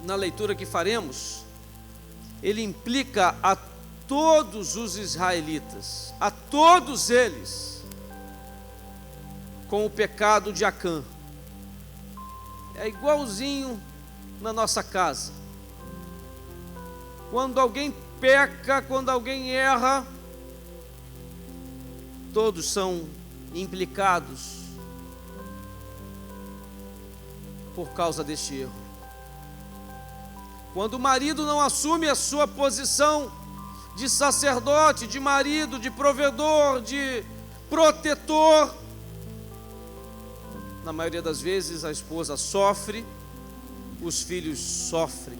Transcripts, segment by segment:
na leitura que faremos, ele implica a todos os israelitas, a todos eles, com o pecado de Acã. É igualzinho na nossa casa. Quando alguém peca, quando alguém erra, todos são implicados por causa deste erro. Quando o marido não assume a sua posição de sacerdote, de marido, de provedor, de protetor, na maioria das vezes a esposa sofre, os filhos sofrem.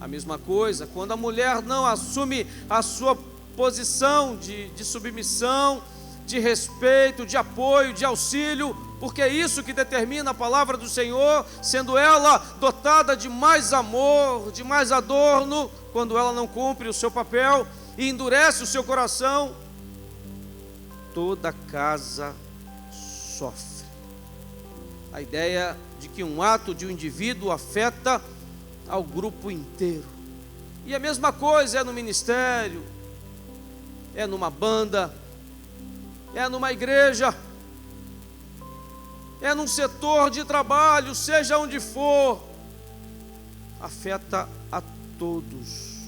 A mesma coisa, quando a mulher não assume a sua posição de submissão, de respeito, de apoio, de auxílio, porque é isso que determina a palavra do Senhor, sendo ela dotada de mais amor, de mais adorno, quando ela não cumpre o seu papel e endurece o seu coração, toda casa sofre. A ideia de que um ato de um indivíduo afeta ao grupo inteiro. E a mesma coisa é no ministério, é numa banda, é numa igreja, é num setor de trabalho, seja onde for, afeta a todos,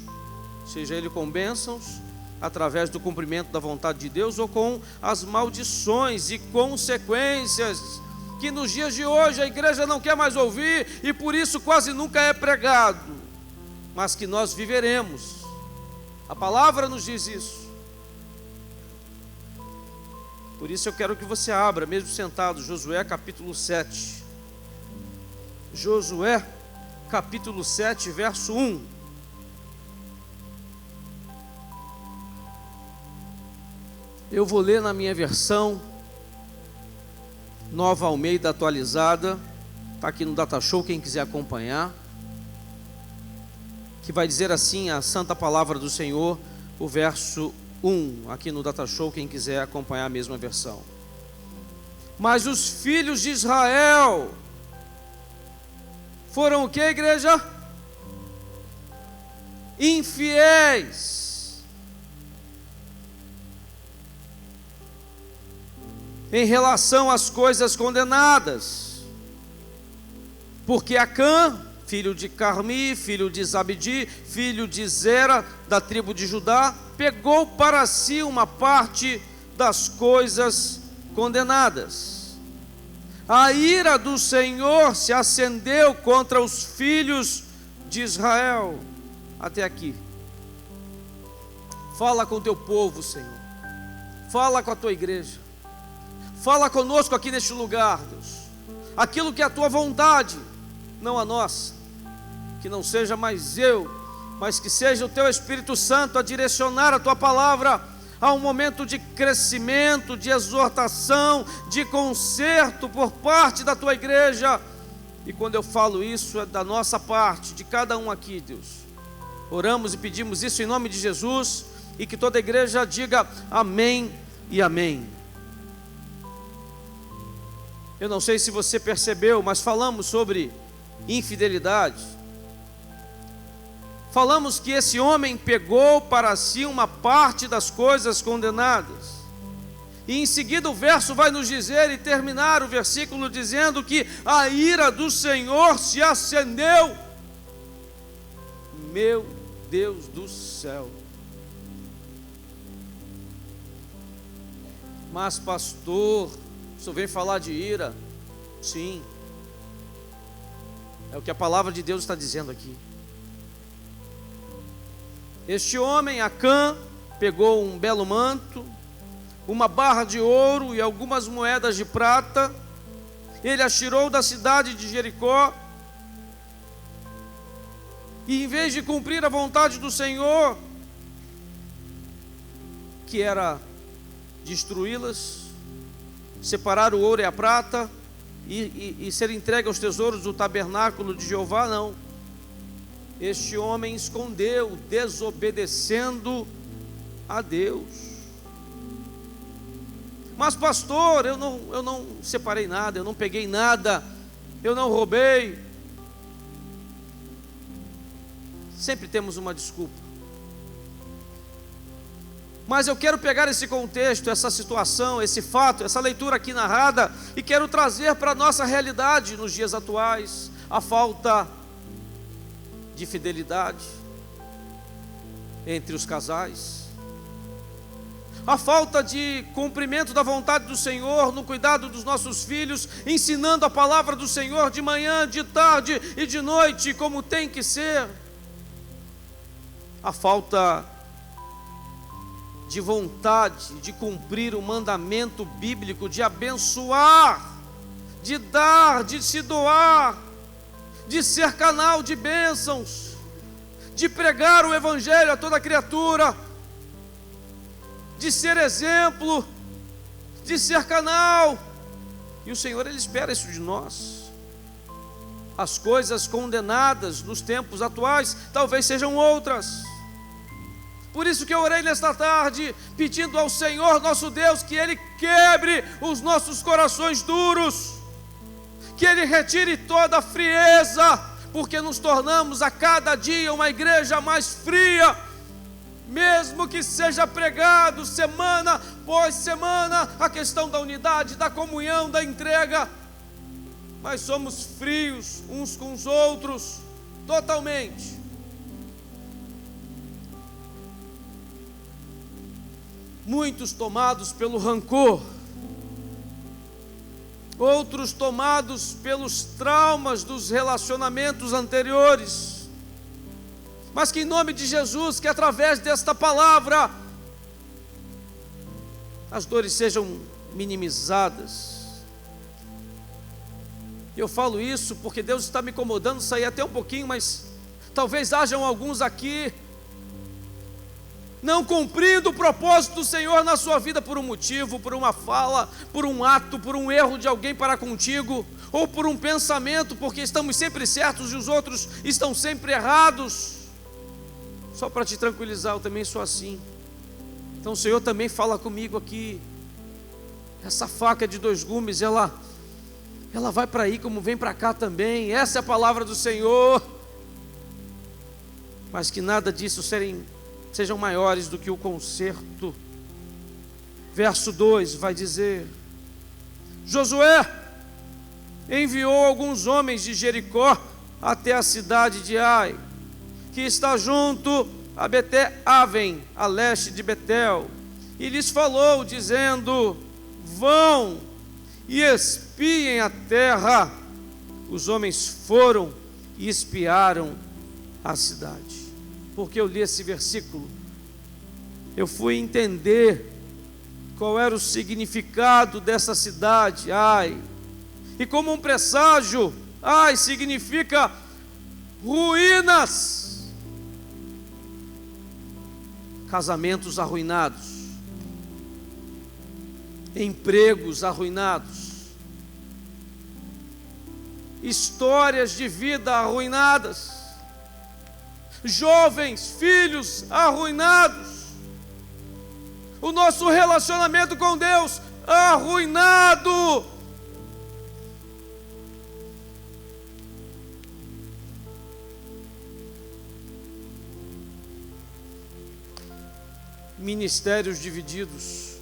seja ele com bênçãos, através do cumprimento da vontade de Deus, ou com as maldições e consequências que nos dias de hoje a igreja não quer mais ouvir e por isso quase nunca é pregado, mas que nós viveremos. A palavra nos diz isso. Por isso eu quero que você abra, mesmo sentado, Josué capítulo 7. Josué capítulo 7, verso 1. Eu vou ler na minha versão Nova Almeida atualizada, está aqui no Data Show, quem quiser acompanhar, que vai dizer assim a santa palavra do Senhor, o verso 1, aqui no Data Show, quem quiser acompanhar a mesma versão. Mas os filhos de Israel foram o que, igreja? Infiéis. Em relação às coisas condenadas, porque Acã, filho de Carmi, filho de Zabdi, filho de Zera, da tribo de Judá, pegou para si uma parte das coisas condenadas. A ira do Senhor se acendeu contra os filhos de Israel. Até aqui. Fala com o teu povo, Senhor. Fala com a tua igreja. Fala conosco aqui neste lugar, Deus. Aquilo que é a tua vontade, não a nossa. Que não seja mais eu, mas que seja o teu Espírito Santo a direcionar a tua palavra a um momento de crescimento, de exortação, de conserto por parte da tua igreja. E quando eu falo isso, é da nossa parte, de cada um aqui, Deus. Oramos e pedimos isso em nome de Jesus, e que toda a igreja diga amém e amém. Eu não sei se você percebeu, mas falamos sobre infidelidade. Falamos que esse homem pegou para si uma parte das coisas condenadas. E em seguida o verso vai nos dizer e terminar o versículo dizendo que a ira do Senhor se acendeu. Meu Deus do céu. Mas pastor, o senhor vem falar de ira? Sim. É o que a palavra de Deus está dizendo aqui. Este homem, Acã, pegou um belo manto, uma barra de ouro e algumas moedas de prata. Ele as tirou da cidade de Jericó. E em vez de cumprir a vontade do Senhor, que era destruí-las, separar o ouro e a prata e ser entregue aos tesouros do tabernáculo de Jeová, não. Este homem escondeu, desobedecendo a Deus. Mas pastor, eu não separei nada, eu não peguei nada, eu não roubei. Sempre temos uma desculpa. Mas eu quero pegar esse contexto, essa situação, esse fato, essa leitura aqui narrada, e quero trazer para a nossa realidade nos dias atuais, a falta de fidelidade entre os casais, a falta de cumprimento da vontade do Senhor no cuidado dos nossos filhos, ensinando a palavra do Senhor de manhã, de tarde e de noite, como tem que ser, a falta de vontade de cumprir o mandamento bíblico, de abençoar, de dar, de se doar, de ser canal de bênçãos, de pregar o evangelho a toda criatura, de ser exemplo, de ser canal. E o Senhor, Ele espera isso de nós. As coisas condenadas nos tempos atuais talvez sejam outras. Por isso que eu orei nesta tarde, pedindo ao Senhor nosso Deus que Ele quebre os nossos corações duros, que Ele retire toda a frieza, porque nos tornamos a cada dia uma igreja mais fria, mesmo que seja pregado semana após semana a questão da unidade, da comunhão, da entrega, mas somos frios uns com os outros, totalmente. Muitos tomados pelo rancor, outros tomados pelos traumas dos relacionamentos anteriores, mas que em nome de Jesus, que através desta palavra, as dores sejam minimizadas. Eu falo isso porque Deus está me incomodando, sair até um pouquinho, mas talvez hajam alguns aqui não cumprindo o propósito do Senhor na sua vida por um motivo, por uma fala, por um ato, por um erro de alguém para contigo, ou por um pensamento, porque estamos sempre certos e os outros estão sempre errados. Só para te tranquilizar, eu também sou assim. Então o Senhor também fala comigo aqui. Essa faca de dois gumes, ela vai para aí como vem para cá também. Essa é a palavra do Senhor. Mas que nada disso sejam maiores do que o conserto. Verso 2 vai dizer: Josué enviou alguns homens de Jericó até a cidade de Ai, que está junto a Beté-Aven, a leste de Betel, e lhes falou, dizendo: vão e espiem a terra. Os homens foram e espiaram a cidade. Porque eu li esse versículo, eu fui entender qual era o significado dessa cidade, Ai. E como um presságio, Ai significa ruínas, casamentos arruinados, empregos arruinados, histórias de vida arruinadas, jovens, filhos arruinados, o nosso relacionamento com Deus arruinado. Ministérios divididos.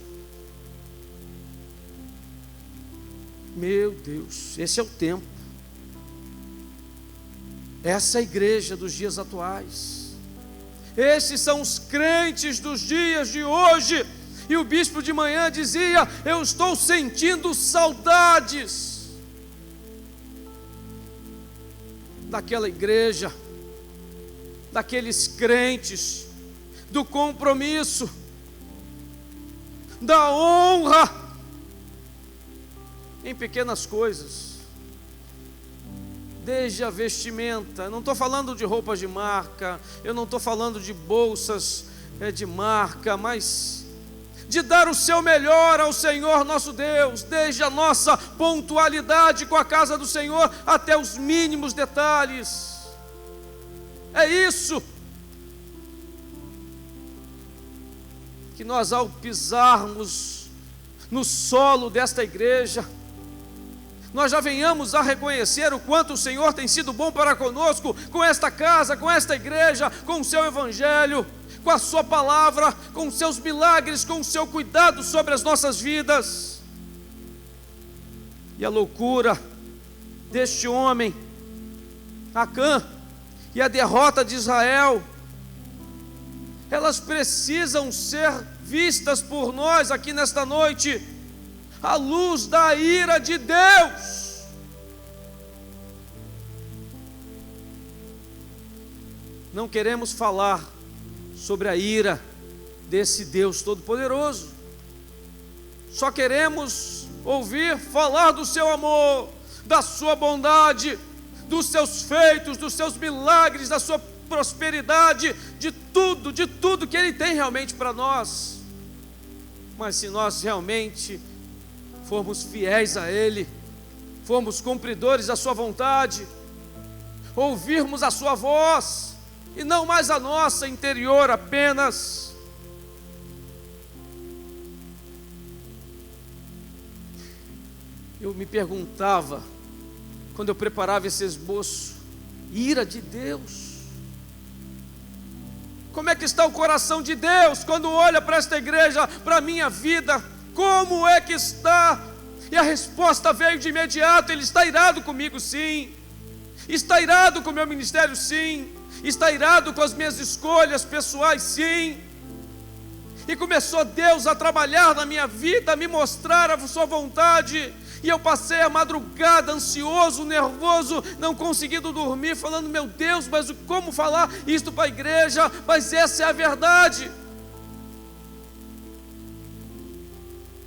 Meu Deus, esse é o tempo. Essa é a igreja dos dias atuais. Esses são os crentes dos dias de hoje. E o bispo de manhã dizia: eu estou sentindo saudades daquela igreja, daqueles crentes, do compromisso, da honra em pequenas coisas, desde a vestimenta. Eu não estou falando de roupas de marca, eu não estou falando de bolsas de marca, mas de dar o seu melhor ao Senhor nosso Deus, desde a nossa pontualidade com a casa do Senhor até os mínimos detalhes. É isso que nós, ao pisarmos no solo desta igreja, nós já venhamos a reconhecer o quanto o Senhor tem sido bom para conosco, com esta casa, com esta igreja, com o seu evangelho, com a sua palavra, com os seus milagres, com o seu cuidado sobre as nossas vidas. E a loucura deste homem, Acã, e a derrota de Israel, elas precisam ser vistas por nós aqui nesta noite, à luz da ira de Deus. Não queremos falar sobre a ira desse Deus Todo-Poderoso, só queremos ouvir falar do seu amor, da sua bondade, dos seus feitos, dos seus milagres, da sua prosperidade, de tudo que Ele tem realmente para nós. Mas se nós realmente formos fiéis a Ele, formos cumpridores da sua vontade, ouvirmos a sua voz, e não mais a nossa interior apenas. Eu me perguntava, quando eu preparava esse esboço, ira de Deus, como é que está o coração de Deus quando olha para esta igreja, para a minha vida? Como é que está? E a resposta veio de imediato: Ele está irado comigo, sim. Está irado com o meu ministério, sim. Está irado com as minhas escolhas pessoais, sim. E começou Deus a trabalhar na minha vida, a me mostrar a sua vontade. E eu passei a madrugada ansioso, nervoso, não conseguindo dormir, falando: meu Deus, mas como falar isto para a igreja? Mas essa é a verdade.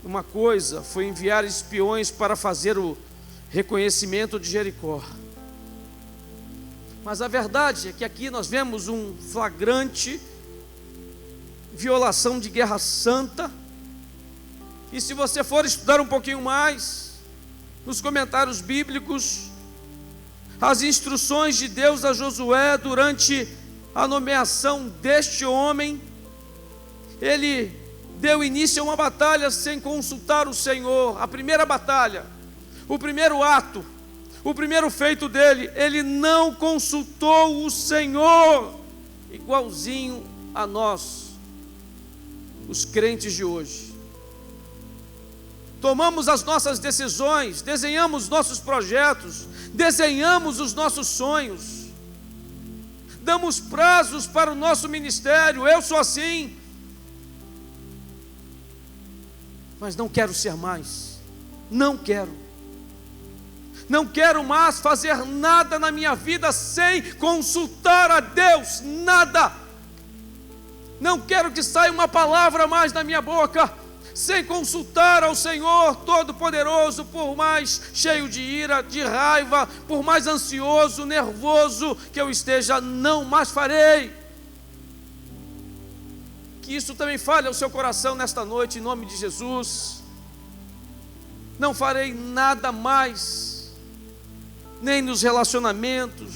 Uma coisa foi enviar espiões para fazer o reconhecimento de Jericó, mas a verdade é que aqui nós vemos um flagrante violação de guerra santa. E se você for estudar um pouquinho mais, nos comentários bíblicos, as instruções de Deus a Josué durante a nomeação deste homem, ele deu início a uma batalha sem consultar o Senhor. A primeira batalha, o primeiro ato, o primeiro feito dele, ele não consultou o Senhor, igualzinho a nós, os crentes de hoje. Tomamos as nossas decisões, desenhamos nossos projetos, desenhamos os nossos sonhos, damos prazos para o nosso ministério. Eu sou assim, mas não quero ser mais, não quero mais fazer nada na minha vida sem consultar a Deus, nada. Não quero que saia uma palavra mais da minha boca sem consultar ao Senhor Todo-Poderoso, por mais cheio de ira, de raiva, por mais ansioso, nervoso que eu esteja, não mais farei. Que isso também fale ao seu coração nesta noite, em nome de Jesus. Não farei nada mais, nem nos relacionamentos,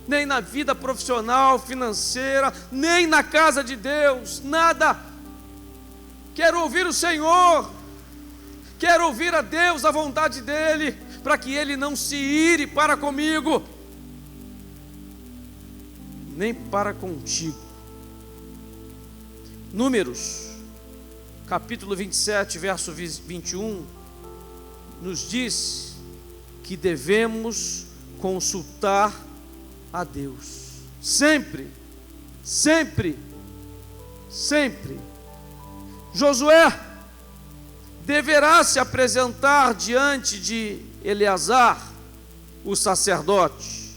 nem na vida profissional, financeira, nem na casa de Deus, nada. Quero ouvir o Senhor, quero ouvir a Deus, a vontade dEle, para que Ele não se ire para comigo, nem para contigo. Números, capítulo 27, verso 21, nos diz que devemos consultar a Deus, sempre, sempre, sempre. Josué deverá se apresentar diante de Eleazar, o sacerdote,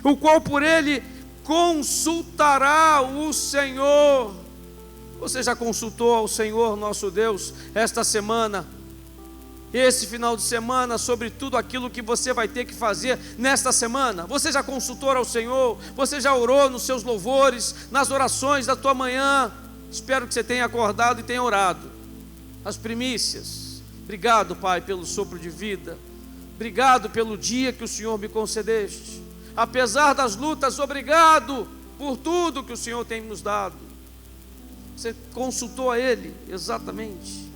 o qual por ele consultará o Senhor. Você já consultou ao Senhor nosso Deus esta semana, esse final de semana, sobre tudo aquilo que você vai ter que fazer nesta semana? Você já consultou ao Senhor? Você já orou nos seus louvores, nas orações da tua manhã? Espero que você tenha acordado e tenha orado. As primícias, obrigado, Pai, pelo sopro de vida, obrigado pelo dia que o Senhor me concedeste, apesar das lutas, obrigado por tudo que o Senhor tem nos dado. Você consultou a Ele, exatamente.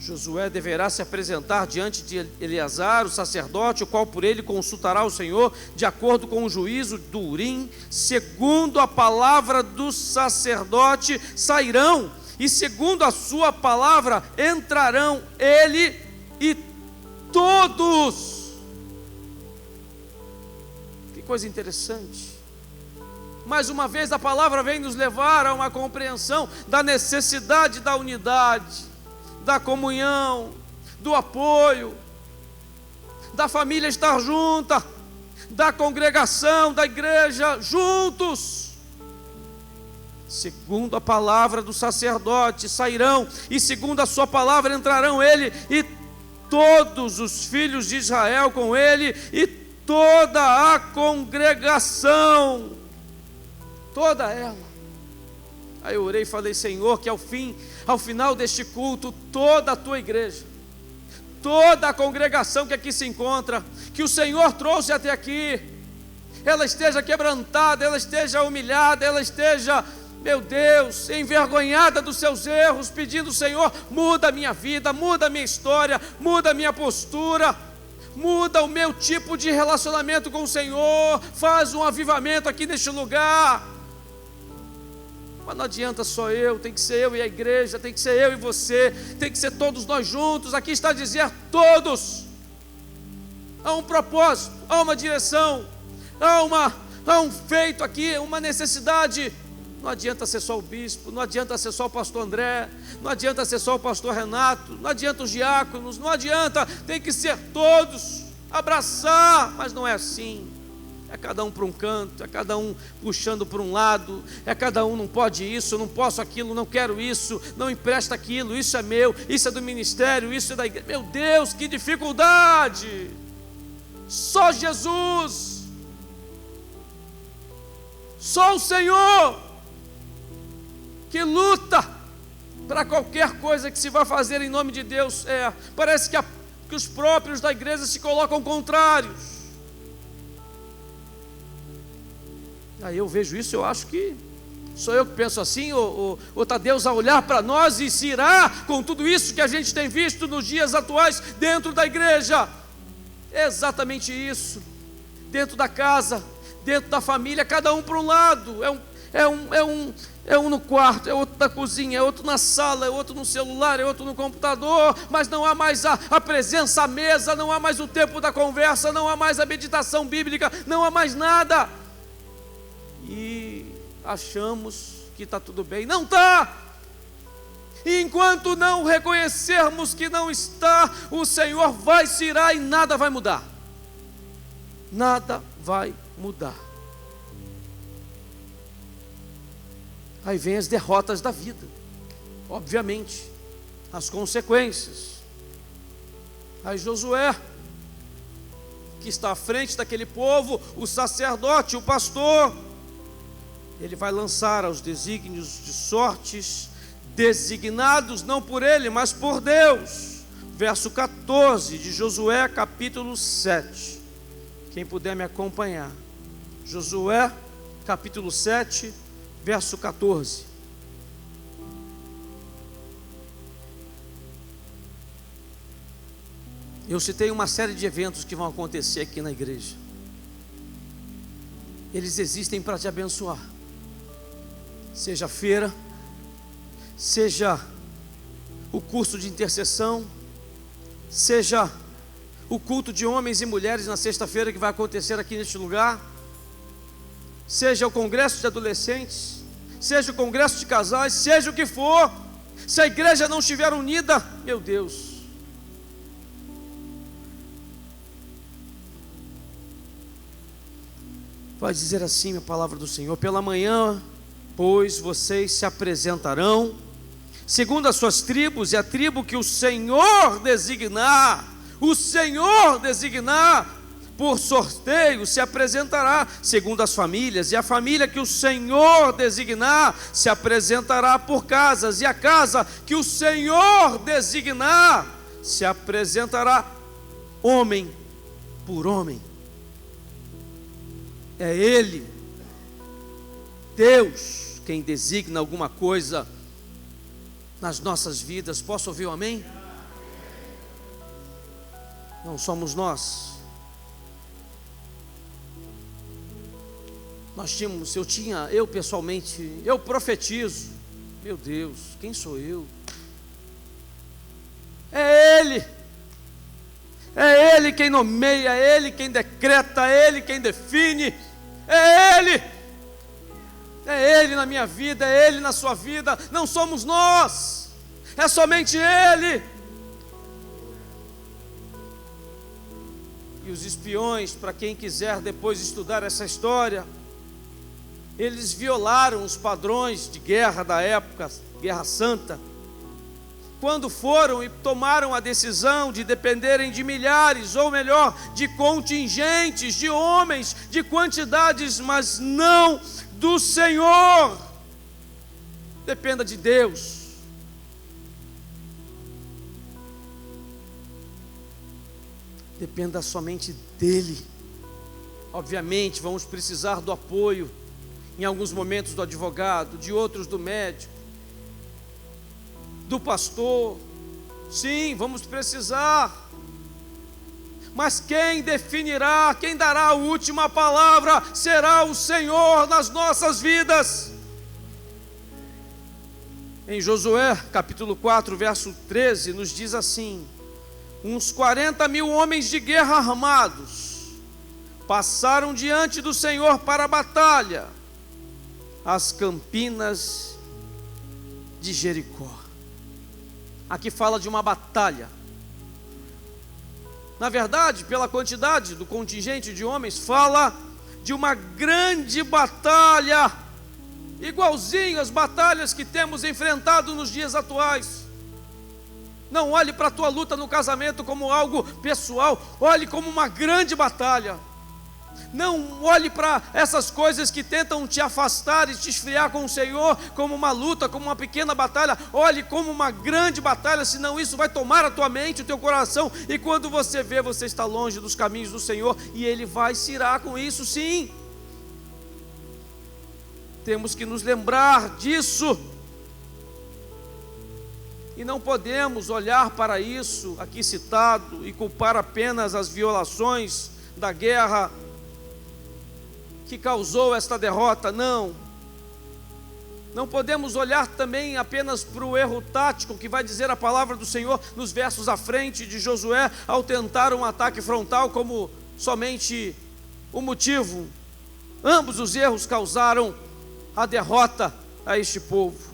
Josué deverá se apresentar diante de Eleazar, o sacerdote, o qual por ele consultará o Senhor, de acordo com o juízo do Urim. Segundo a palavra do sacerdote sairão, e segundo a sua palavra entrarão ele e todos. Que coisa interessante. Mais uma vez a palavra vem nos levar a uma compreensão da necessidade da unidade, da comunhão, do apoio, da família estar junta, da congregação, da igreja juntos. Segundo a palavra do sacerdote sairão, e segundo a sua palavra entrarão ele e todos os filhos de Israel com ele, e toda a congregação, toda ela. Aí eu orei e falei: Senhor, que ao final deste culto, toda a tua igreja, toda a congregação que aqui se encontra, que o Senhor trouxe até aqui, ela esteja quebrantada, ela esteja humilhada, ela esteja, meu Deus, envergonhada dos seus erros, pedindo: Senhor, muda a minha vida, muda a minha história, muda a minha postura, muda o meu tipo de relacionamento com o Senhor, faz um avivamento aqui neste lugar. Mas não adianta só eu, tem que ser eu e a igreja, tem que ser eu e você, tem que ser todos nós juntos. Aqui está a dizer todos. Há um propósito, há uma direção, há um feito aqui, uma necessidade. Não adianta ser só o bispo, não adianta ser só o pastor André, não adianta ser só o pastor Renato, não adianta os diáconos, não adianta, tem que ser todos, abraçar. Mas não é assim. É cada um para um canto, é cada um puxando para um lado, é cada um: não pode isso, não posso aquilo, não quero isso, não empresta aquilo, isso é meu, isso é do ministério, isso é da igreja. Meu Deus, que dificuldade! Só Jesus, só o Senhor que luta para qualquer coisa que se vá fazer em nome de Deus. Parece que os próprios da igreja se colocam contrários. Aí eu vejo isso, eu acho que sou eu que penso assim, ou está Deus a olhar para nós e se irá com tudo isso que a gente tem visto nos dias atuais dentro da igreja. É exatamente isso. Dentro da casa, dentro da família, cada um para um lado. É um no quarto, é outro na cozinha, é outro na sala, é outro no celular, é outro no computador, mas não há mais a presença à mesa, não há mais o tempo da conversa, não há mais a meditação bíblica, não há mais nada. E achamos que está tudo bem. Não está. E enquanto não reconhecermos que não está, o Senhor vai se irar e nada vai mudar. Nada vai mudar. Aí vem as derrotas da vida, obviamente, as consequências. Aí Josué, que está à frente daquele povo, o sacerdote, o pastor, ele vai lançar aos desígnios de sortes, designados não por ele, mas por Deus. Verso 14 de Josué, capítulo 7. Quem puder me acompanhar. Josué, capítulo 7, verso 14. Eu citei uma série de eventos que vão acontecer aqui na igreja. Eles existem para te abençoar. Seja a feira, seja o curso de intercessão, seja o culto de homens e mulheres na sexta-feira que vai acontecer aqui neste lugar, seja o congresso de adolescentes, seja o congresso de casais, seja o que for. Se a igreja não estiver unida, meu Deus, vai dizer assim a palavra do Senhor: pela manhã, pois vocês se apresentarão segundo as suas tribos, e a tribo que o Senhor designar, por sorteio se apresentará segundo as famílias, e a família que o Senhor designar se apresentará por casas, e a casa que o Senhor designar se apresentará homem por homem. É Ele, Deus, quem designa alguma coisa nas nossas vidas. Posso ouvir um amém? Não somos nós. Eu pessoalmente, eu profetizo. Meu Deus, quem sou eu? É Ele quem nomeia, é Ele quem decreta, é Ele quem define, é Ele na minha vida, é Ele na sua vida, não somos nós, é somente Ele. E os espiões, para quem quiser depois estudar essa história, eles violaram os padrões de guerra da época, Guerra Santa, quando foram e tomaram a decisão de dependerem de milhares, ou melhor, de contingentes, de homens, de quantidades, mas não do Senhor. Dependa de Deus. Dependa somente dEle. Obviamente, vamos precisar do apoio, em alguns momentos do advogado, de outros do médico, do pastor. Sim, vamos precisar. Mas quem definirá, quem dará a última palavra, será o Senhor nas nossas vidas. Em Josué, capítulo 4, verso 13, nos diz assim: uns 40.000 homens de guerra armados passaram diante do Senhor para a batalha, as campinas de Jericó. Aqui fala de uma batalha. Na verdade, pela quantidade do contingente de homens, fala de uma grande batalha, igualzinho às batalhas que temos enfrentado nos dias atuais. Não olhe para a tua luta no casamento como algo pessoal, olhe como uma grande batalha. Não olhe para essas coisas que tentam te afastar e te esfriar com o Senhor como uma luta, como uma pequena batalha. Olhe como uma grande batalha, senão isso vai tomar a tua mente, o teu coração, e quando você vê, você está longe dos caminhos do Senhor, e Ele vai se irar com isso, sim. Temos que nos lembrar disso, e não podemos olhar para isso aqui citado e culpar apenas as violações da guerra que causou esta derrota. Não podemos olhar também apenas para o erro tático que vai dizer a palavra do Senhor nos versos à frente de Josué, ao tentar um ataque frontal como somente o motivo. Ambos os erros causaram a derrota a este povo.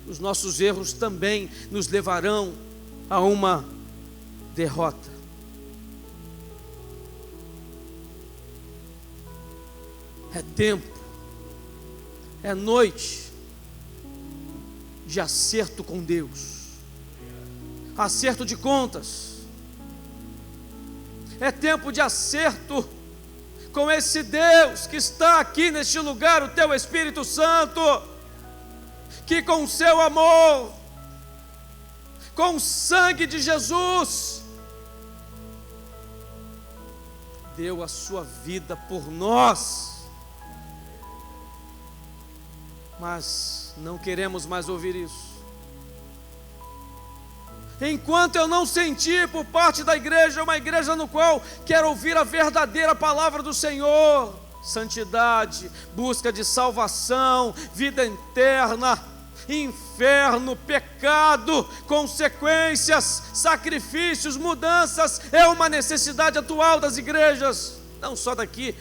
Os nossos erros também nos levarão a uma derrota. É tempo, é noite de acerto com Deus, acerto de contas. É tempo de acerto com esse Deus que está aqui neste lugar, o teu Espírito Santo, que com o seu amor, com o sangue de Jesus, deu a sua vida por nós. Mas não queremos mais ouvir isso. Enquanto eu não sentir por parte da igreja, uma igreja no qual quero ouvir a verdadeira palavra do Senhor, santidade, busca de salvação, vida eterna, inferno, pecado, consequências, sacrifícios, mudanças, é uma necessidade atual das igrejas, não só daqui,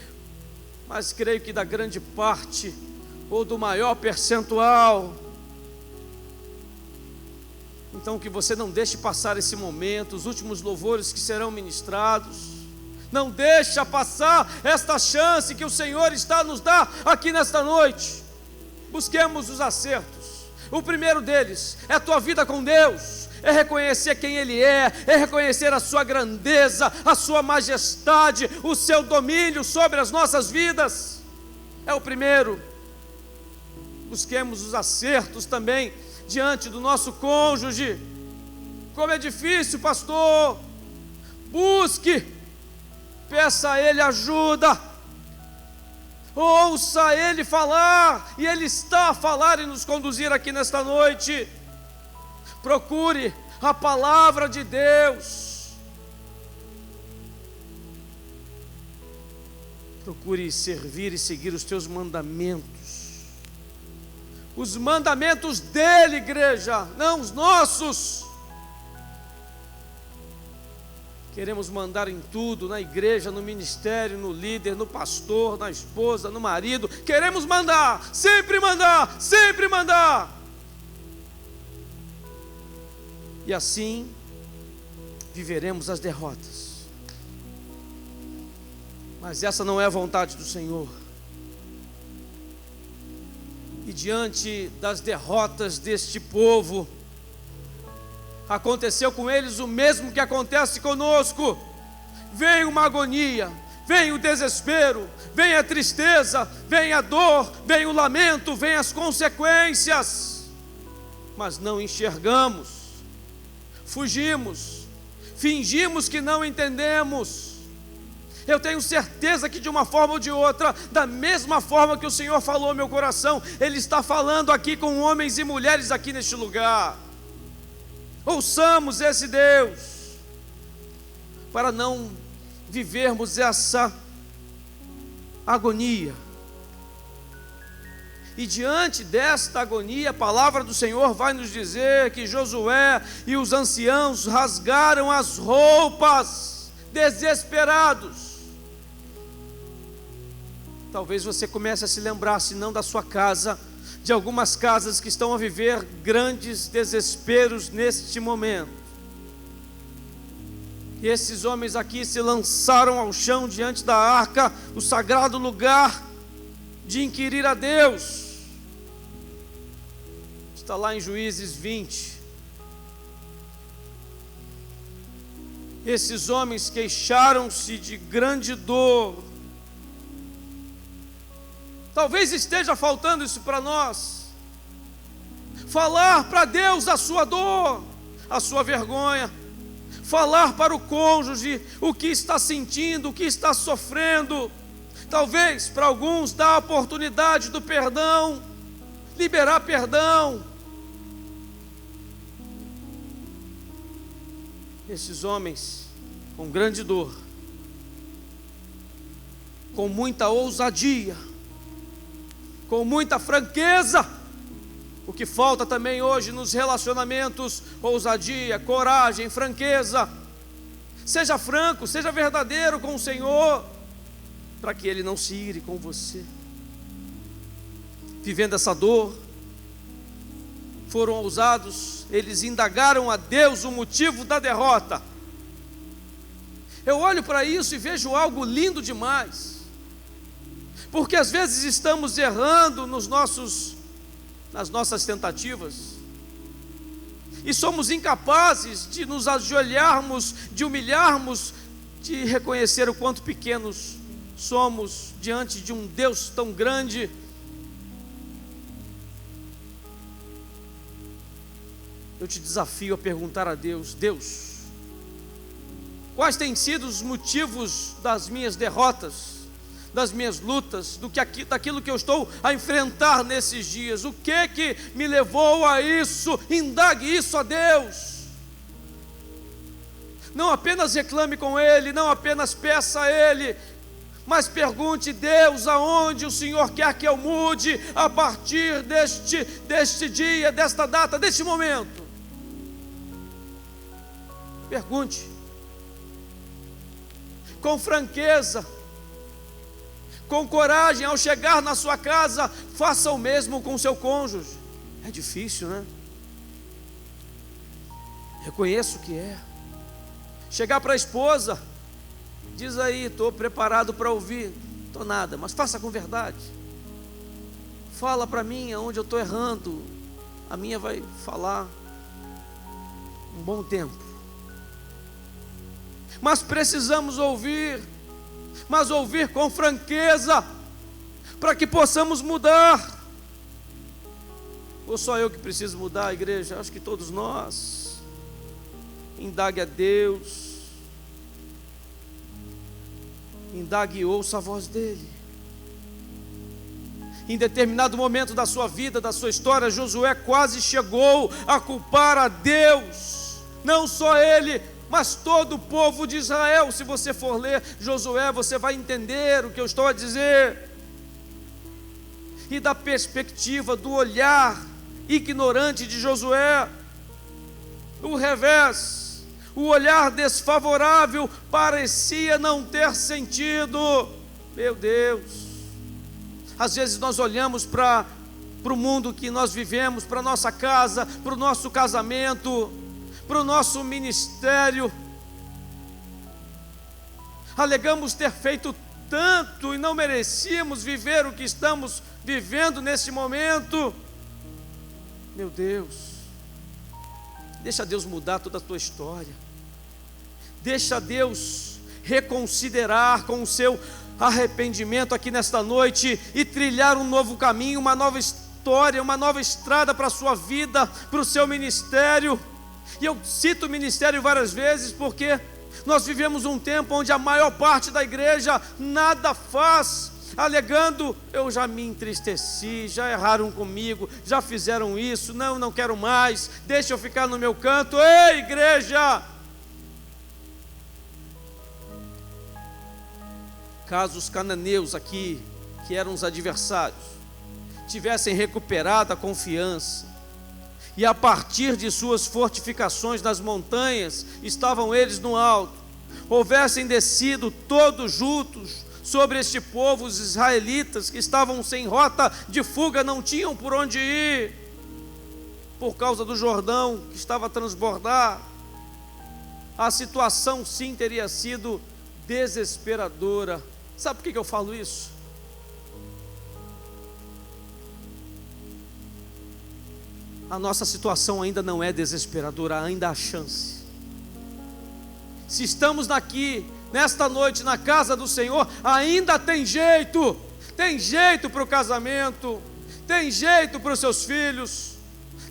mas creio que da grande parte, ou do maior percentual. Então que você não deixe passar esse momento, os últimos louvores que serão ministrados, não deixa passar esta chance que o Senhor está a nos dar aqui nesta noite. Busquemos os acertos. O primeiro deles é a tua vida com Deus, é reconhecer quem Ele é reconhecer a sua grandeza, a sua majestade, o seu domínio sobre as nossas vidas. É o primeiro. Busquemos os acertos também diante do nosso cônjuge. Como é difícil, pastor. Busque, peça a Ele ajuda, ouça Ele falar, e Ele está a falar e nos conduzir aqui nesta noite. Procure a palavra de Deus, Procure servir e seguir os teus mandamentos. Os mandamentos dele, igreja, não os nossos. Queremos mandar em tudo, na igreja, no ministério, no líder, no pastor, na esposa, no marido. Queremos mandar, sempre mandar, sempre mandar. E assim viveremos as derrotas. Mas essa não é a vontade do Senhor. E diante das derrotas deste povo, aconteceu com eles o mesmo que acontece conosco. Vem uma agonia, vem o desespero, vem a tristeza, vem a dor, vem o lamento, vem as consequências. Mas não enxergamos, fugimos, fingimos que não entendemos. Eu tenho certeza que de uma forma ou de outra, da mesma forma que o Senhor falou ao meu coração, Ele está falando aqui com homens e mulheres aqui neste lugar. Ouçamos esse Deus, para não vivermos essa agonia. E diante desta agonia, a palavra do Senhor vai nos dizer que Josué e os anciãos rasgaram as roupas, desesperados. Talvez você comece a se lembrar, se não da sua casa, de algumas casas que estão a viver grandes desesperos neste momento. E esses homens aqui se lançaram ao chão diante da arca, o sagrado lugar de inquirir a Deus. Está lá em Juízes 20. Esses homens queixaram-se de grande dor. Talvez esteja faltando isso para nós. Falar para Deus a sua dor, a sua vergonha. Falar para o cônjuge o que está sentindo, o que está sofrendo. Talvez para alguns dar a oportunidade do perdão, liberar perdão. Esses homens, com grande dor, com muita ousadia, com muita franqueza. O que falta também hoje nos relacionamentos: ousadia, coragem, franqueza. Seja franco, seja verdadeiro com o Senhor, para que Ele não se ire com você. Vivendo essa dor, foram ousados, eles indagaram a Deus o motivo da derrota. Eu olho para isso e vejo algo lindo demais. Porque às vezes estamos errando nas nossas tentativas, e somos incapazes de nos ajoelharmos, de humilharmos, de reconhecer o quanto pequenos somos diante de um Deus tão grande. Eu te desafio a perguntar a Deus: Deus, quais têm sido os motivos das minhas derrotas, das minhas lutas, daquilo que eu estou a enfrentar nesses dias? O que me levou a isso? Indague isso a Deus. Não apenas reclame com Ele, não apenas peça a Ele, mas pergunte: Deus, aonde o Senhor quer que eu mude a partir deste dia, desta data, deste momento? Pergunte com franqueza, com coragem. Ao chegar na sua casa, faça o mesmo com o seu cônjuge. É difícil, né? Reconheço que é. Chegar para a esposa, diz aí: estou preparado para ouvir. Estou nada, mas faça com verdade. Fala para mim aonde eu estou errando. A minha vai falar um bom tempo. Mas precisamos ouvir, mas ouvir com franqueza, para que possamos mudar. Ou só eu que preciso mudar, igreja? Acho que todos nós. Indague a Deus, indague e ouça a voz dEle. Em determinado momento da sua vida, da sua história, Josué quase chegou a culpar a Deus, não só ele, mas todo o povo de Israel. Se você for ler Josué, você vai entender o que eu estou a dizer. E da perspectiva do olhar ignorante de Josué, o revés, o olhar desfavorável parecia não ter sentido. Meu Deus, às vezes nós olhamos para o mundo que nós vivemos, para a nossa casa, para o nosso casamento, para o nosso ministério, alegamos ter feito tanto e não merecíamos viver o que estamos vivendo nesse momento. Meu Deus, deixa Deus mudar toda a tua história, deixa Deus reconsiderar com o seu arrependimento aqui nesta noite e trilhar um novo caminho, uma nova história, uma nova estrada para a sua vida, para o seu ministério. E eu cito o ministério várias vezes porque nós vivemos um tempo onde a maior parte da igreja nada faz, alegando: eu já me entristeci, já erraram comigo, já fizeram isso, não quero mais, deixa eu ficar no meu canto. Ei, igreja! Caso os cananeus aqui, que eram os adversários, tivessem recuperado a confiança, e a partir de suas fortificações nas montanhas, estavam eles no alto, houvessem descido todos juntos sobre este povo, os israelitas, que estavam sem rota de fuga, não tinham por onde ir, por causa do Jordão que estava a transbordar, a situação sim teria sido desesperadora. Sabe por que eu falo isso? A nossa situação ainda não é desesperadora, ainda há chance. Se estamos aqui, nesta noite, na casa do Senhor, ainda tem jeito para o casamento, tem jeito para os seus filhos,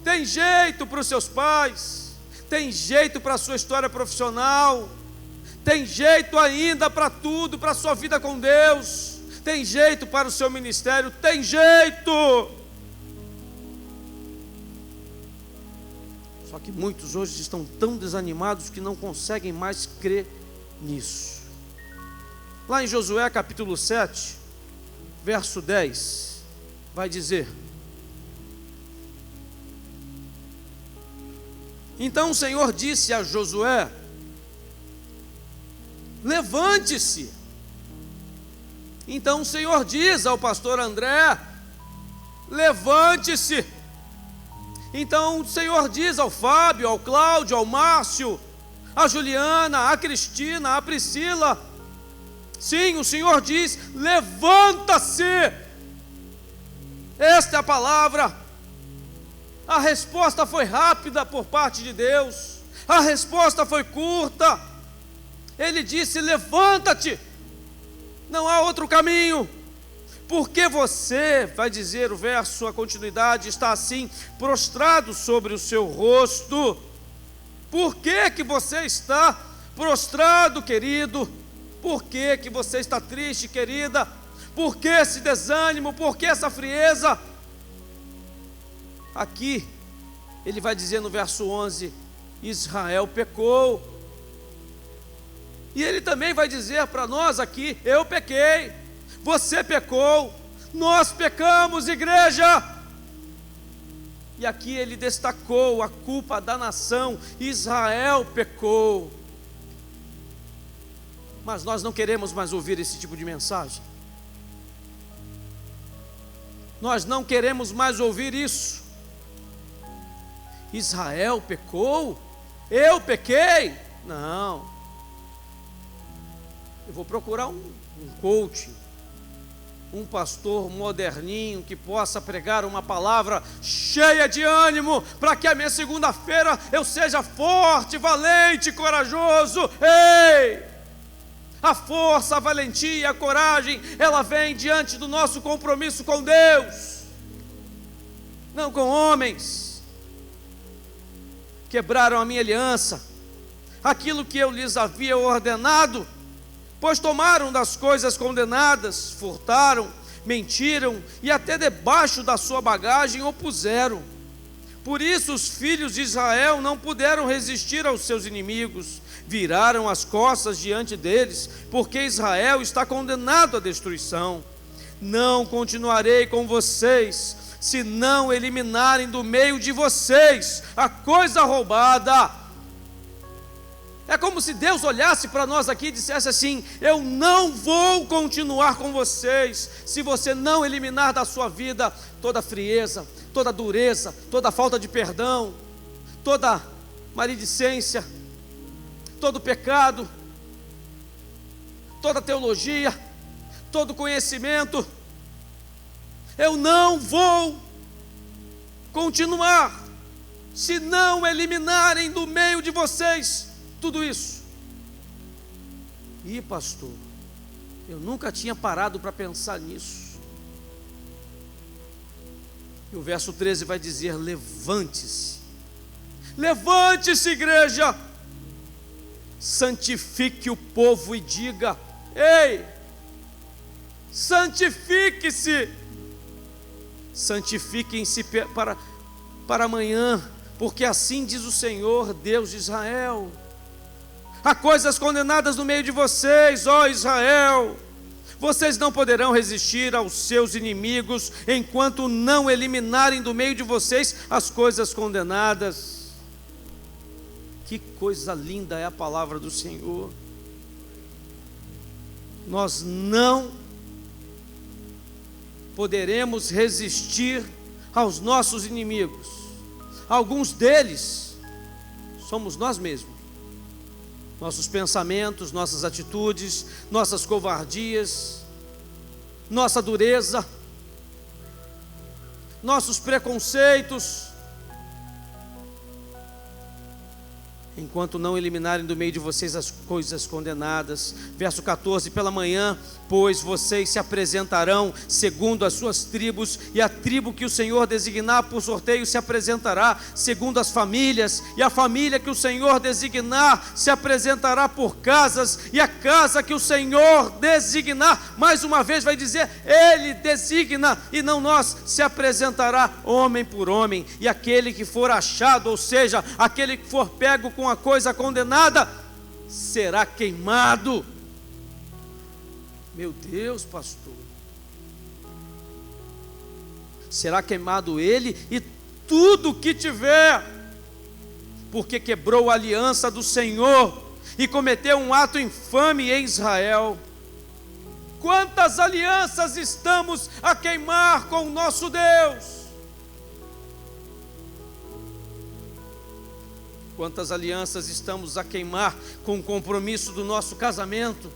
tem jeito para os seus pais, tem jeito para a sua história profissional, tem jeito ainda para tudo, para a sua vida com Deus, tem jeito para o seu ministério, tem jeito. Só que muitos hoje estão tão desanimados que não conseguem mais crer nisso. Lá em Josué capítulo 7, verso 10, vai dizer: então o Senhor disse a Josué: levante-se. Então o Senhor diz ao pastor André: levante-se. Então o Senhor diz ao Fábio, ao Cláudio, ao Márcio, a Juliana, a Cristina, a Priscila: sim, o Senhor diz: levanta-se. Esta é a palavra. A resposta foi rápida por parte de Deus, a resposta foi curta. Ele disse: levanta-te, não há outro caminho. Porque você, vai dizer o verso, a continuidade, está assim, prostrado sobre o seu rosto. Por que você está prostrado, querido? Por que você está triste, querida? Por que esse desânimo? Por que essa frieza? Aqui, ele vai dizer no verso 11: Israel pecou. E ele também vai dizer para nós aqui: eu pequei, você pecou, nós pecamos, igreja. E aqui ele destacou a culpa da nação: Israel pecou. Mas nós não queremos mais ouvir esse tipo de mensagem. Nós não queremos mais ouvir isso. Israel pecou? Eu pequei? Não. Eu vou procurar um coach, um pastor moderninho que possa pregar uma palavra cheia de ânimo, para que a minha segunda-feira eu seja forte, valente, corajoso. Ei! A força, a valentia, a coragem, ela vem diante do nosso compromisso com Deus, não com homens. Quebraram a minha aliança, aquilo que eu lhes havia ordenado, pois tomaram das coisas condenadas, furtaram, mentiram e até debaixo da sua bagagem opuseram. Por isso os filhos de Israel não puderam resistir aos seus inimigos, viraram as costas diante deles, porque Israel está condenado à destruição. Não continuarei com vocês, se não eliminarem do meio de vocês a coisa roubada. É como se Deus olhasse para nós aqui e dissesse assim: eu não vou continuar com vocês, se você não eliminar da sua vida toda frieza, toda dureza, toda falta de perdão, toda maledicência, todo pecado, toda teologia, todo conhecimento. Eu não vou continuar, se não eliminarem do meio de vocês tudo isso. E pastor, eu nunca tinha parado para pensar nisso. E o verso 13 vai dizer: levante-se, levante-se, igreja, santifique o povo e diga: ei, santifique-se, santifiquem-se para amanhã, porque assim diz o Senhor, Deus de Israel: há coisas condenadas no meio de vocês, ó Israel. Vocês não poderão resistir aos seus inimigos, enquanto não eliminarem do meio de vocês as coisas condenadas. Que coisa linda é a palavra do Senhor. Nós não poderemos resistir aos nossos inimigos. Alguns deles somos nós mesmos. Nossos pensamentos, nossas atitudes, nossas covardias, nossa dureza, nossos preconceitos. Enquanto não eliminarem do meio de vocês as coisas condenadas. Verso 14: pela manhã, pois, vocês se apresentarão segundo as suas tribos, e a tribo que o Senhor designar por sorteio se apresentará segundo as famílias, e a família que o Senhor designar se apresentará por casas, e a casa que o Senhor designar, mais uma vez vai dizer, Ele designa e não nós, se apresentará homem por homem, e aquele que for achado, ou seja, aquele que for pego com a coisa condenada, será queimado. Meu Deus, pastor, será queimado ele e tudo que tiver, porque quebrou a aliança do Senhor e cometeu um ato infame em Israel. Quantas alianças estamos a queimar com o nosso Deus? Quantas alianças estamos a queimar com o compromisso do nosso casamento?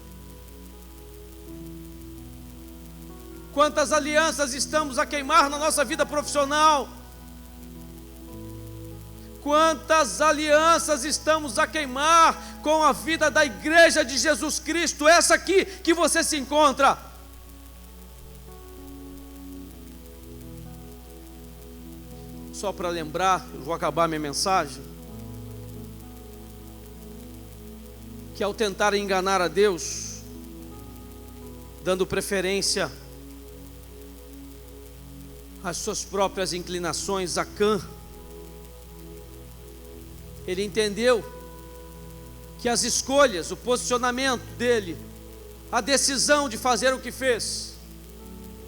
Quantas alianças estamos a queimar na nossa vida profissional? Quantas alianças estamos a queimar com a vida da igreja de Jesus Cristo, essa aqui que você se encontra? Só para lembrar, eu vou acabar minha mensagem, que ao tentar enganar a Deus, dando preferência às suas próprias inclinações, a Cã, ele entendeu que as escolhas, o posicionamento dele, a decisão de fazer o que fez,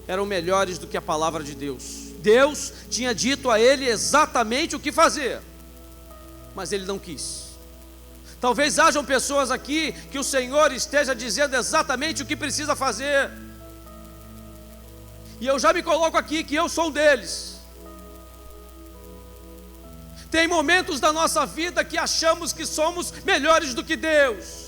eram melhores do que a palavra de Deus. Deus tinha dito a ele exatamente o que fazer, mas ele não quis. Talvez hajam pessoas aqui que o Senhor esteja dizendo exatamente o que precisa fazer, e eu já me coloco aqui que eu sou um deles. Tem momentos da nossa vida que achamos que somos melhores do que Deus.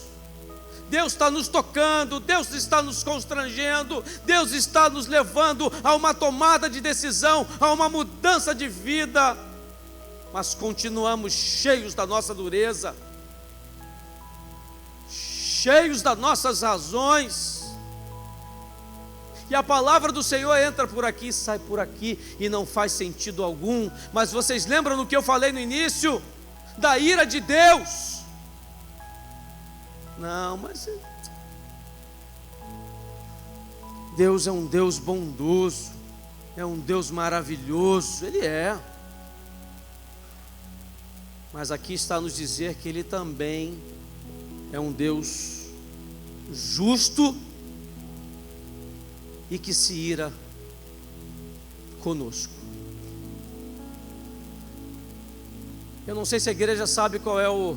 Deus está nos tocando, Deus está nos constrangendo, Deus está nos levando a uma tomada de decisão, a uma mudança de vida, mas continuamos cheios da nossa dureza, cheios das nossas razões, e a palavra do Senhor entra por aqui, sai por aqui, e não faz sentido algum. Mas vocês lembram do que eu falei no início? Da ira de Deus. Não, mas Deus é um Deus bondoso, é um Deus maravilhoso, Ele é. Mas aqui está a nos dizer que Ele também é um Deus justo e que se ira conosco. Eu não sei se a igreja sabe qual é o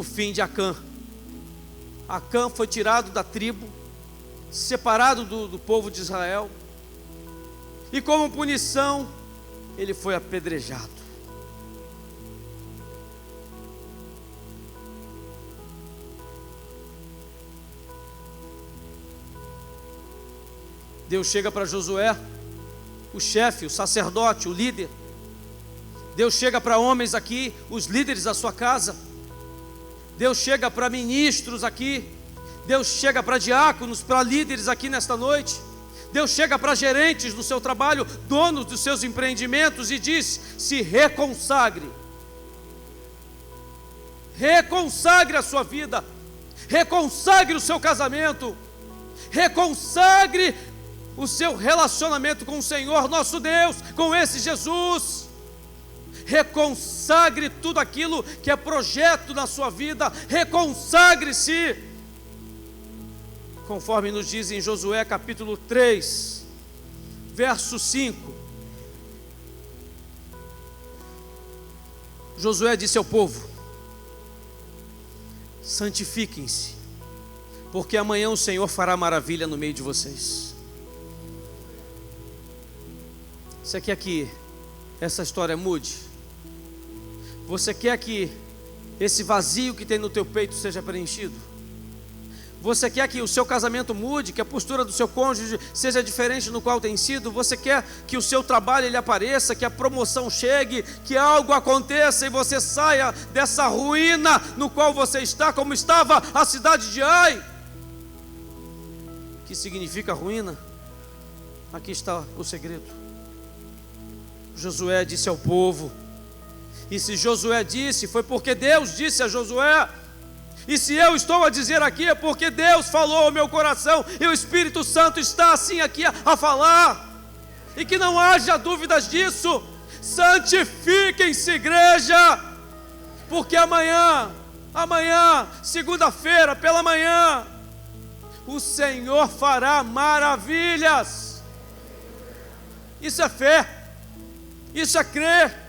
fim de Acã. Acã foi tirado da tribo, separado do povo de Israel, e como punição, ele foi apedrejado. Deus chega para Josué, o chefe, o sacerdote, o líder. Deus chega para homens aqui, os líderes da sua casa. Deus chega para ministros aqui. Deus chega para diáconos, para líderes aqui nesta noite. Deus chega para gerentes do seu trabalho, donos dos seus empreendimentos e diz: se reconsagre. Reconsagre a sua vida. Reconsagre o seu casamento. Reconsagre o seu relacionamento com o Senhor nosso Deus, com esse Jesus. Reconsagre tudo aquilo que é projeto na sua vida. Reconsagre-se, conforme nos diz em Josué capítulo 3, verso 5. Josué disse ao povo: santifiquem-se, porque amanhã o Senhor fará maravilha no meio de vocês. Você quer que essa história mude? Você quer que esse vazio que tem no teu peito seja preenchido? Você quer que o seu casamento mude, que a postura do seu cônjuge seja diferente no qual tem sido? Você quer que o seu trabalho ele apareça, que a promoção chegue, que algo aconteça e você saia dessa ruína no qual você está, como estava a cidade de Ai? Que significa ruína? Aqui está o segredo. Josué disse ao povo, e se Josué disse, foi porque Deus disse a Josué. E se eu estou a dizer aqui, é porque Deus falou ao meu coração, e o Espírito Santo está assim aqui a falar, e que não haja dúvidas disso. Santifiquem-se, igreja, porque amanhã, segunda-feira pela manhã, o Senhor fará maravilhas. Isso é fé, isso é crer.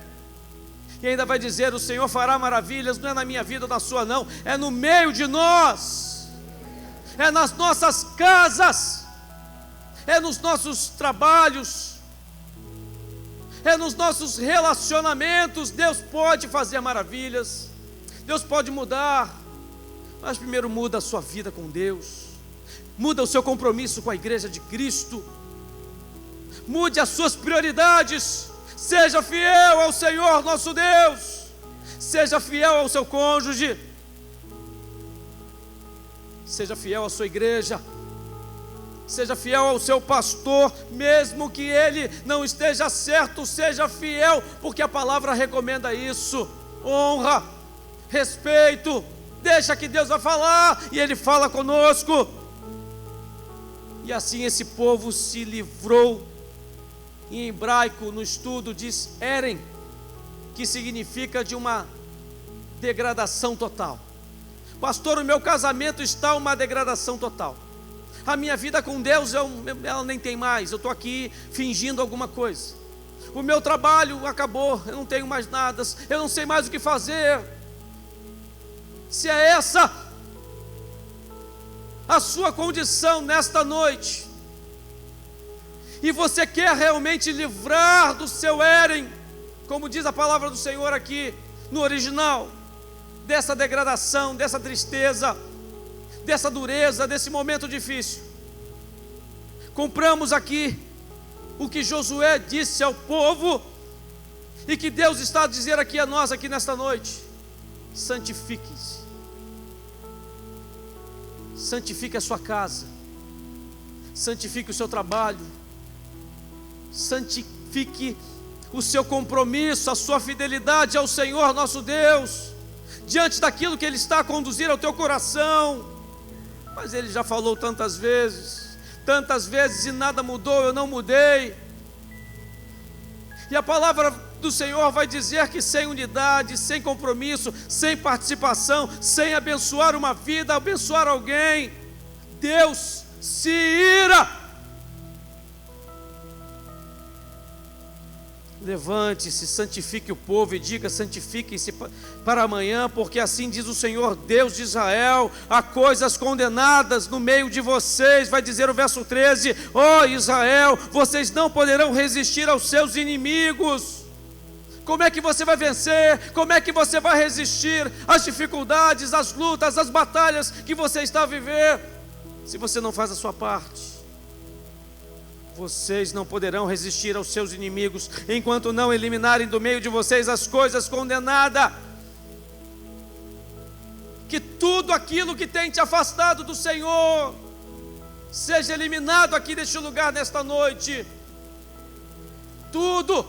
E ainda vai dizer: o Senhor fará maravilhas, não é na minha vida ou na sua não, é no meio de nós, é nas nossas casas, é nos nossos trabalhos, é nos nossos relacionamentos. Deus pode fazer maravilhas, Deus pode mudar, mas primeiro muda a sua vida com Deus, muda o seu compromisso com a igreja de Cristo, mude as suas prioridades. Seja fiel ao Senhor nosso Deus, seja fiel ao seu cônjuge, seja fiel à sua igreja, seja fiel ao seu pastor, mesmo que ele não esteja certo, seja fiel, porque a palavra recomenda isso. Honra, respeito, deixa que Deus vai falar, e Ele fala conosco. E assim esse povo se livrou. Em hebraico, no estudo, diz Eren, que significa de uma degradação total. Pastor, o meu casamento está uma degradação total. A minha vida com Deus, ela nem tem mais. Eu estou aqui fingindo alguma coisa. O meu trabalho acabou, eu não tenho mais nada, eu não sei mais o que fazer. Se é essa a sua condição nesta noite, e você quer realmente livrar do seu Eren, como diz a palavra do Senhor aqui no original, dessa degradação, dessa tristeza, dessa dureza, desse momento difícil, compramos aqui o que Josué disse ao povo, e que Deus está a dizer aqui a nós, aqui nesta noite: santifique-se, santifique a sua casa, santifique o seu trabalho, santifique o seu compromisso, a sua fidelidade ao Senhor nosso Deus, diante daquilo que Ele está a conduzir ao teu coração. Mas Ele já falou tantas vezes e nada mudou, eu não mudei. E a palavra do Senhor vai dizer que sem unidade, sem compromisso, sem participação, sem abençoar uma vida, abençoar alguém, Deus se ira. Levante-se, santifique o povo e diga: santifiquem-se para amanhã, porque assim diz o Senhor Deus de Israel: há coisas condenadas no meio de vocês. Vai dizer o verso 13: ó Israel, vocês não poderão resistir aos seus inimigos. Como é que você vai vencer? Como é que você vai resistir às dificuldades, às lutas, às batalhas que você está a viver, se você não faz a sua parte? Vocês não poderão resistir aos seus inimigos enquanto não eliminarem do meio de vocês as coisas condenadas. Que tudo aquilo que tem te afastado do Senhor seja eliminado aqui deste lugar nesta noite. Tudo,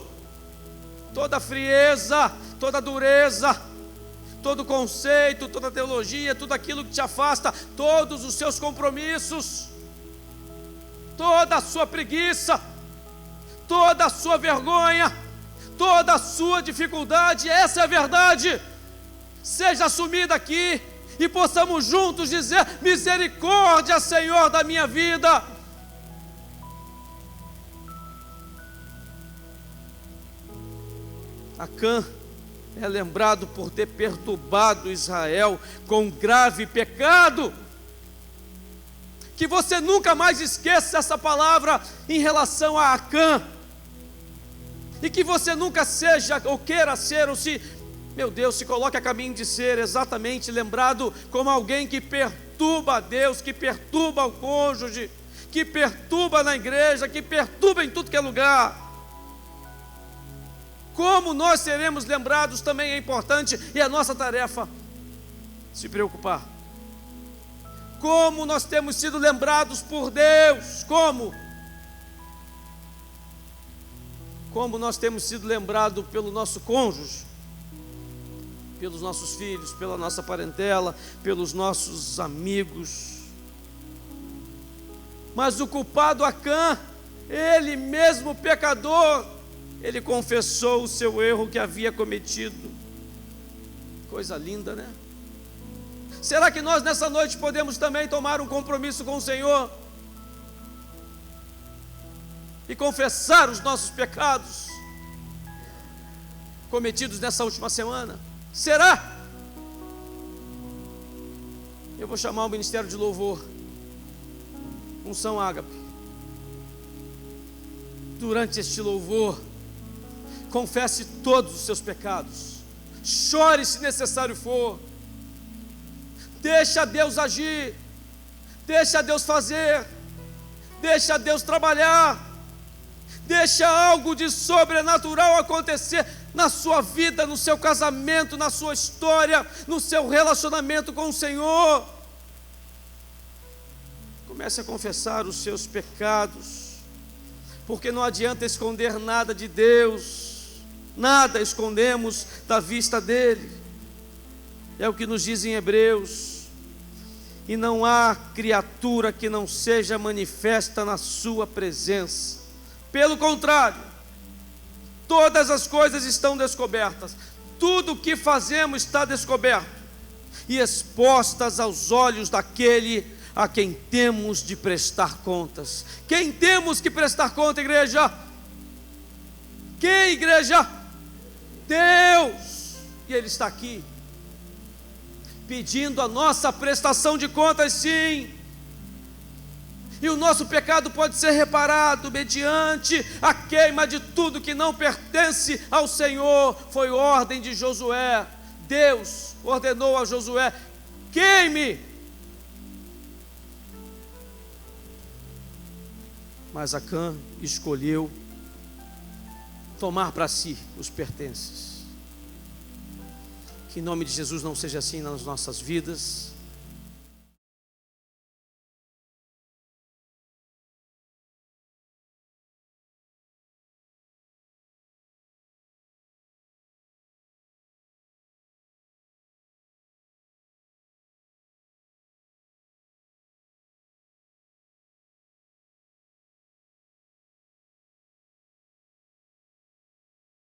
toda frieza, toda dureza, todo conceito, toda teologia, tudo aquilo que te afasta, todos os seus compromissos, toda a sua preguiça, toda a sua vergonha, toda a sua dificuldade, essa é a verdade, seja assumida aqui e possamos juntos dizer: misericórdia, Senhor, da minha vida. Acã é lembrado por ter perturbado Israel com grave pecado. Que você nunca mais esqueça essa palavra em relação a Acã. E que você nunca seja, ou queira ser, ou se, meu Deus, se coloque a caminho de ser exatamente lembrado como alguém que perturba a Deus, que perturba o cônjuge, que perturba na igreja, que perturba em tudo que é lugar. Como nós seremos lembrados também é importante, e a nossa tarefa se preocupar. Como nós temos sido lembrados por Deus, como nós temos sido lembrados pelo nosso cônjuge, pelos nossos filhos, pela nossa parentela, pelos nossos amigos. Mas o culpado Acã, ele mesmo pecador, ele confessou o seu erro que havia cometido. Coisa linda, né? Será que nós nessa noite podemos também tomar um compromisso com o Senhor e confessar os nossos pecados cometidos nessa última semana? Será? Eu vou chamar o Ministério de Louvor, Unção Ágape. Durante este louvor, confesse todos os seus pecados, chore se necessário for. Deixa Deus agir, deixa Deus fazer, deixa Deus trabalhar, deixa algo de sobrenatural acontecer na sua vida, no seu casamento, na sua história, no seu relacionamento com o Senhor. Comece a confessar os seus pecados, porque não adianta esconder nada de Deus, nada escondemos da vista dEle. É o que nos diz em Hebreus: e não há criatura que não seja manifesta na sua presença. Pelo contrário, todas as coisas estão descobertas, tudo o que fazemos está descoberto e expostas aos olhos daquele a quem temos de prestar contas. Quem temos que prestar conta, igreja? Quem, igreja? Deus. E Ele está aqui pedindo a nossa prestação de contas, sim. E o nosso pecado pode ser reparado mediante a queima de tudo que não pertence ao Senhor. Foi ordem de Josué. Deus ordenou a Josué: queime. Mas Acã escolheu tomar para si os pertences. Que em nome de Jesus não seja assim nas nossas vidas.